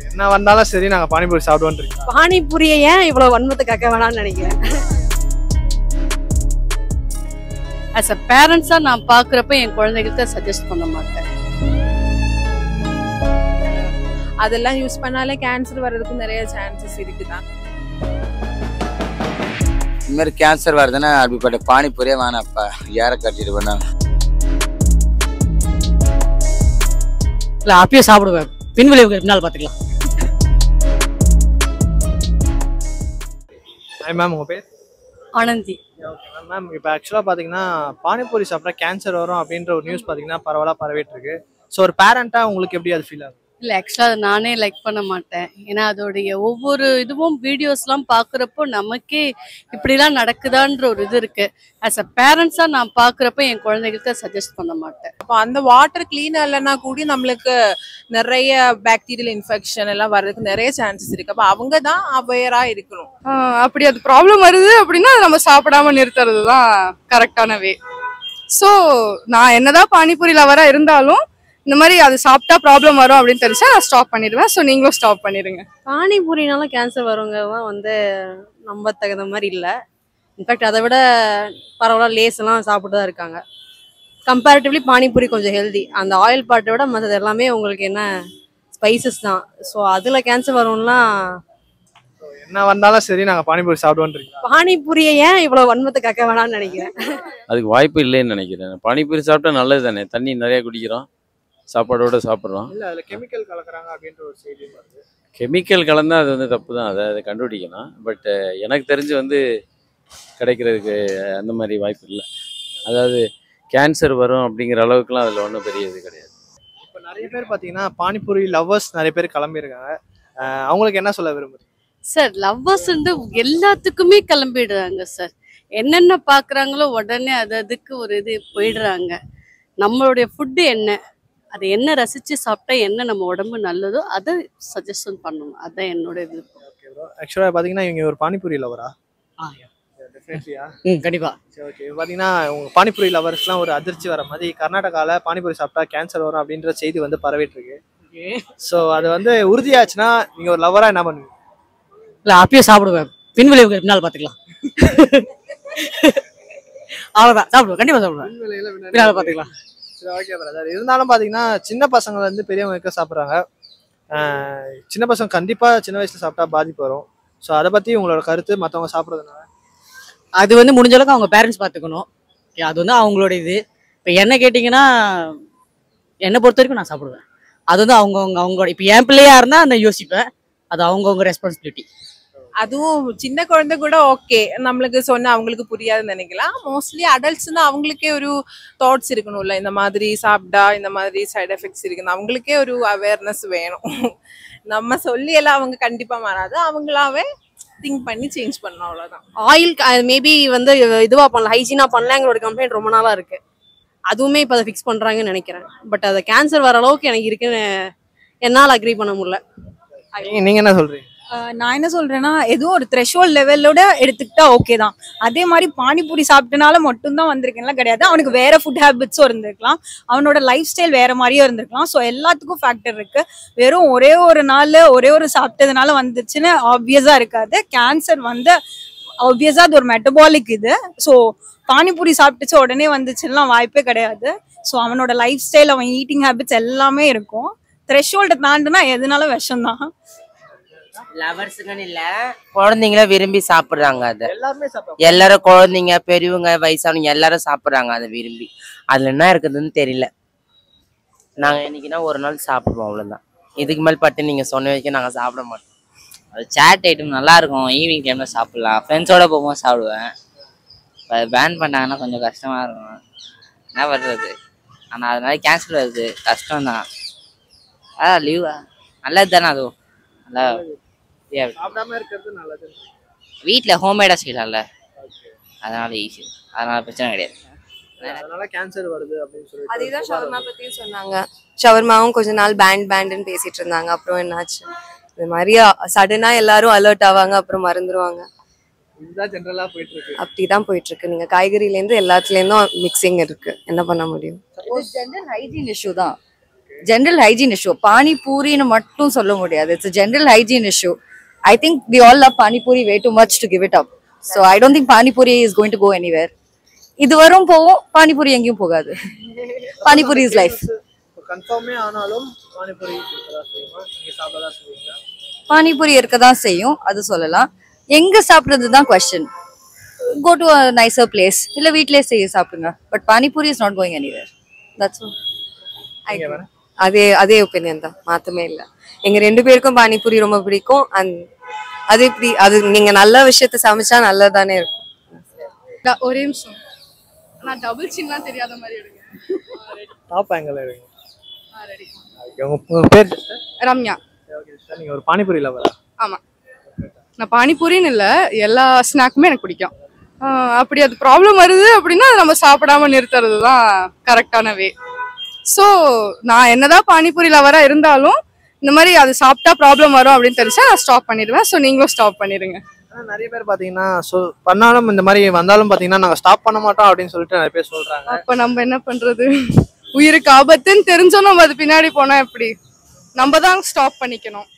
என்ன வந்தாலும் சரி நாங்க பானிபூரி சாப்பிடுவோம் இருக்கோம். பானிபூரியை ஏன் இவ்வளவு வன்மத்தை கக்க வேணாம்னு நினைக்கிறேன். as a parents நான் பாக்குறப்ப என் குழந்தைகளுக்கு சஜஸ்ட் பண்ண மாட்டேன். அதெல்லாம் யூஸ் பண்ணாலே கேன்சர் வர்றதுக்கு நிறைய சான்சஸ் இருக்குதான். இந்த மாதிரி கேன்சர் வருதுன்னா அப்படிப்பட்ட பானிபூரியே வேணாப்பா, யாரை கட்டிட்டு பண்ணாங்க. இல்லை அப்பயே சாப்பிடுவேன், பின்விளைவுக்கு பின்னால் பார்த்துக்கலாம். ஹாய் மேம், உங்கள் பேர்? ஆனந்தி. ஓகே மேம், இப்போ ஆக்சுவலாக பார்த்தீங்கன்னா பானிபூரி சாப்பிட்டா கேன்சர் வரும் அப்படின்ற ஒரு நியூஸ் பார்த்தீங்கன்னா பரவலாக பரவிட்டு இருக்கு. ஸோ ஒரு பேரண்ட்டாக உங்களுக்கு எப்படி அது ஃபீல் ஆகும்? இல்லை ஆக்சுவலாக அதை நானே லைக் பண்ண மாட்டேன். ஏன்னா அதோடைய ஒவ்வொரு இதுவும் வீடியோஸ்லாம் பார்க்குறப்போ நமக்கே இப்படிலாம் நடக்குதான்ற ஒரு இது இருக்கு. ஆஸ் அ பேரண்ட்ஸாக நான் பார்க்குறப்ப என் குழந்தைகளுக்கு சஜஸ்ட் பண்ண மாட்டேன். அப்போ அந்த வாட்டர் கிளீனாக இல்லைன்னா கூட நம்மளுக்கு நிறைய பாக்டீரியல் இன்ஃபெக்ஷன் எல்லாம் வர்றதுக்கு நிறைய சான்சஸ் இருக்கு. அப்போ அவங்க தான் அவேராக இருக்கணும். அப்படி அது ப்ராப்ளம் வருது அப்படின்னா நம்ம சாப்பிடாம நிறுத்துறது தான் கரெக்டான வே. ஸோ நான் என்னதான் பானிபூரி லவரா இருந்தாலும் இந்த மாதிரி அது சாப்பிட்டா ப்ராப்ளம் வரும் அப்படின்னு தெரிஞ்சா நான் ஸ்டாப் பண்ணிடுவேன். ஸோ நீங்களும் ஸ்டாப் பண்ணிடுங்க. பானிபூரினால கேன்சர் வரவங்கலாம் வந்து நம்ப தகுந்த மாதிரி இல்லை. இன்ஃபேக்ட் அதை விட பரவாயில்ல லேஸ் எல்லாம் சாப்பிட்டு தான் இருக்காங்க. கம்பேரிட்டிவ்லி பானிபூரி கொஞ்சம் ஹெல்தி. அந்த ஆயில் பார்ட்டை விட மற்றது எல்லாமே உங்களுக்கு என்ன ஸ்பைசஸ் தான். ஸோ அதில் கேன்சர் வரும்லாம் என்ன வந்தாலும் சரி நாங்கள் பானிபூரி சாப்பிடுவோம் இருக்கோம். பானிபூரியை ஏன் இவ்வளோ வன்மத்தை கக்க வேணாம்னு நினைக்கிறேன். அதுக்கு வாய்ப்பு இல்லைன்னு நினைக்கிறேன். பானிபூரி சாப்பிட்டா நல்லது தானே, தண்ணி நிறைய குடிக்கிறோம், சாப்பாடோட சாப்பிட்றோம். இல்லை அதில் கெமிக்கல் கலக்குறாங்க அப்படின்ற ஒரு செய்தி வருது. கெமிக்கல் கலந்தால் அது வந்து தப்பு தான், அதை கண்டுபிடிக்கணும். பட் எனக்கு தெரிஞ்சு கிடைக்கிறதுக்கு அந்த மாதிரி வாய்ப்பு இல்லை. அதாவது கேன்சர் வரும் அப்படிங்கிற அளவுக்குலாம் அதில் ஒன்றும் பெரிய இது கிடையாது. இப்போ நிறைய பேர் பார்த்தீங்கன்னா பானிபூரி லவ்வர்ஸ் நிறைய பேர் கிளம்பியிருக்காங்க. அவங்களுக்கு என்ன சொல்ல விரும்புறீங்க? சார் லவ்வர்ஸ் எல்லாத்துக்குமே கிளம்பிடுறாங்க சார். என்னென்ன பார்க்குறாங்களோ உடனே அதுக்கு ஒரு இது போயிடுறாங்க. நம்மளுடைய ஃபுட்டு என்ன, அதை என்ன ரசித்து சாப்பிட்டா என்ன நம்ம உடம்பு நல்லதோ அதை சஜஷன் பண்ணணும். அதுதான் என்னோட இது. ஓகே ப்ரோ, ஆக்சுவலாக பார்த்தீங்கன்னா இவங்க ஒரு பானிபூரி லவரா? டெஃபினெட்லியா? கண்டிப்பாக. சரி, ஓகே. பார்த்தீங்கன்னா உங்கள் பானிபூரி லவர்ஸ்லாம் ஒரு அதிர்ச்சி வர மாதிரி கர்நாடகாவில் பானிபூரி சாப்பிட்டா கேன்சர் வரும் அப்படின்ற செய்தி பரவிட்டு இருக்கு. ஸோ அது உறுதியாச்சுன்னா நீங்கள் ஒரு லவராக என்ன பண்ணுவீங்க? இல்லை அப்பயே சாப்பிடுவேன், பின்விளைவுக்கு பின்னால் பார்த்துக்கலாம். அவ்வளோதான், சாப்பிடுவேன், கண்டிப்பாக சாப்பிடுவேன், பின்னால் பார்த்துக்கலாம். சரி, ஓகே பிரதர். இருந்தாலும் பார்த்தீங்கன்னா சின்ன பசங்க பெரியவங்க இருக்க சாப்பிட்றாங்க. சின்ன பசங்க கண்டிப்பாக சின்ன வயசில் சாப்பிட்டா பாதிப்பு வரும். ஸோ அதை பற்றி உங்களோட கருத்து, மற்றவங்க சாப்பிட்றதுனால? அது முடிஞ்ச அளவுக்கு அவங்க பேரண்ட்ஸ் பார்த்துக்கணும். அது அவங்களோட இது. இப்போ என்ன கேட்டிங்கன்னா என்னை பொறுத்த வரைக்கும் நான் சாப்பிடுவேன். அது அவங்களோட. இப்போ என் பிள்ளையா இருந்தால் அந்த யோசிப்பேன். அது அவங்கவுங்க ரெஸ்பான்சிபிலிட்டி. அதுவும் சின்ன குழந்தை கூட ஓகே, நம்மளுக்கு சொன்னா அவங்களுக்கு புரியாதுன்னு நினைக்கலாம். மோஸ்ட்லி அடல்ட்ஸ்னா அவங்களுக்கே ஒரு தாட்ஸ் இருக்கணும்ல, இந்த மாதிரி சாப்பிட்டா இந்த மாதிரி சைட் எஃபெக்ட்ஸ் இருக்குன்னு அவங்களுக்கே ஒரு அவேர்னஸ் வேணும். நம்ம சொல்லி எல்லாம் அவங்க கண்டிப்பா மாறாது, அவங்களாவே திங்க் பண்ணி சேஞ்ச் பண்ணணும், அவ்வளவுதான். ஆயில் மேபி இதுவா பண்ணலாம், ஹைஜீனா பண்ணலாம். எங்களோட கம்ப்ளைண்ட் ரொம்ப நாளா இருக்கு. அதுவுமே இப்போ அதை ஃபிக்ஸ் பண்றாங்கன்னு நினைக்கிறேன். பட் அது கேன்சர் வர அளவுக்கு எனக்கு இருக்குன்னு என்னால் அக்ரி பண்ண முடியல. நீங்க என்ன சொல்றீங்க? நான் என்ன சொல்றேன்னா, எதுவும் ஒரு த்ரெஷோல்ட் லெவலோட எடுத்துக்கிட்டா ஓகே தான். அதே மாதிரி பானிபூரி சாப்பிட்டனால மட்டும்தான் வந்திருக்கேன்லாம் கிடையாது. அவனுக்கு வேற ஃபுட் ஹேபிட்ஸும் இருந்திருக்கலாம், அவனோட லைஃப் ஸ்டைல் வேற மாதிரியும் இருந்திருக்கலாம். ஸோ எல்லாத்துக்கும் ஃபேக்டர் இருக்கு. வெறும் ஒரே ஒரு நாள் ஒரே ஒரு சாப்பிட்டதுனால வந்துச்சுன்னு ஆப்வியஸா இருக்காது. கேன்சர் ஆப்வியஸா அது ஒரு மெட்டபாலிக் இது. ஸோ பானிபூரி சாப்பிட்டுச்சு உடனே வந்துச்சுன்னா வாய்ப்பே கிடையாது. ஸோ அவனோட லைஃப் ஸ்டைல், அவன் ஈட்டிங் ஹேபிட்ஸ் எல்லாமே இருக்கும். த்ரெஷோல்ட தாண்டுனா எதுனாலும் விஷம் தான். லவர்ஸுங்கன்னு இல்ல, குழந்தைங்கள விரும்பி சாப்பிடுறாங்க. அதை எல்லாருமே சாப்பிடுறாங்க. எல்லாரும் குழந்தைங்க, பெரியவங்க, வயசானவங்க எல்லாரும் சாப்பிடுறாங்க அதை விரும்பி. அதுல என்ன இருக்குதுன்னு தெரியல. நாங்க இன்னைக்குன்னா ஒரு நாள் சாப்பிடுவோம், அவ்வளவுதான். இதுக்கு மேல் பட்டு நீங்க சொன்ன வரைக்கும் நாங்க சாப்பிட மாட்டோம். அது சாட் ஐட்டம் நல்லா இருக்கும், ஈவினிங் டைம்ல சாப்பிடலாம். ஃப்ரெண்ட்ஸோட போகும்போது சாப்பிடுவேன். அது பேன் பண்ணாங்கன்னா கொஞ்சம் கஷ்டமா இருக்கும், என்ன பண்றது. ஆனா அதனால கேன்சல் வருது, கஷ்டம் தான். அதான் லீவா நல்லது தானே, அதுவும் நல்லா சாப்பிடாம இருக்கிறது நல்லது. வீட்டில் ஹோம்மேடாக செய்யலாம்ல, அதனால ஈஸி, அதனால பிரச்சனை கிடையாது. அதனால கேன்சர் வருது அப்படின்னு சொல்லி அதேதான் ஷவர்மா பத்தியும் சொன்னாங்க. ஷவர்மாவும் கொஞ்ச நாள் பேண்டுன்னு பேசிட்டு இருந்தாங்க. அப்புறம் என்னாச்சு, இது மாதிரி சடனா எல்லாரும் அலர்ட் ஆவாங்க, அப்புறம் மறந்துடுவாங்க. இதுதான் ஜெனரலா போயிட்டு இருக்கு. அப்படிதான் போயிட்டு இருக்கு. நீங்க காய்கறில இருந்து எல்லாத்துல இருந்தும் மிக்சிங் இருக்கு, என்ன பண்ண முடியும்? ஜெனரல் ஹைஜீன் இஷ்யூ தான். General hygiene issue. பானிபூரின்னு மட்டும் சொல்ல முடியாது. It's general hygiene issue. I think we all love Panipuri way too much to give it up. So I don't think Panipuri is going to go anywhere. இது வரும் போவோம், பானிபூரி எங்கேயும் போகாது. Panipuri is life. கன்ஃபார்மே ஆனாலும் பானிபூரி இருக்கதான் செய்யுமா? நீங்க சாப்பிடதான் செய்வீங்களா? பானிபூரி இருக்கதான் செய்யும், அது சொல்லலாம். எங்க சாப்பிடுறது தான் question. Go to a nicer place. இல்ல வீட்லயே செய்ய சாப்பிடுங்க. But Panipuri is not going anywhere. That's all. அதே ஒப்பீனியன் தான், மாத்தமே இல்லை. எங்க 2 பேருக்கும் பானிபூரி ரொம்ப பிடிக்கும். அது இப்படி அது நீங்க நல்ல விஷயத்த சமைச்சா நல்லதானே இருக்கும். ஒரே நிமிஷம், நான் டபுள் சின்லாம் தெரியாத மாதிரி எடுங்க. டாப் ஆங்கிள் எடுங்க. உங்க பேர் ரம்யா. நீங்க ஒரு பானிபூரி லவரா? ஆமா, நான் பானிபூரின்னு இல்லை, எல்லா ஸ்நாக்குமே எனக்கு பிடிக்கும். அப்படி அது ப்ராப்ளம் வருது அப்படின்னா அதை நம்ம சாப்பிடாம நிறுத்துறது தான் கரெக்டான வே. ஸோ நான் என்னதான் பானிபூரி லவராக இருந்தாலும் இந்த மாதிரி அது சாப்பிட்டா ப்ராப்ளம் வரும் அப்படின்னு தெரிஞ்சா நான் ஸ்டாப் பண்ணிடுவேன். ஸோ நீங்களும் ஸ்டாப் பண்ணிடுங்க. நிறைய பேர் பாத்தீங்கன்னா பண்ணாலும் இந்த மாதிரி வந்தாலும் பாத்தீங்கன்னா நாங்க ஸ்டாப் பண்ண மாட்டோம் அப்படின்னு சொல்லிட்டு நிறைய பேர் சொல்றாங்க. அப்ப நம்ம என்ன பண்றது? உயிருக்கு ஆபத்துன்னு தெரிஞ்சோம் நம்ம அது பின்னாடி போனா எப்படி? நம்ம தான் ஸ்டாப் பண்ணிக்கணும்.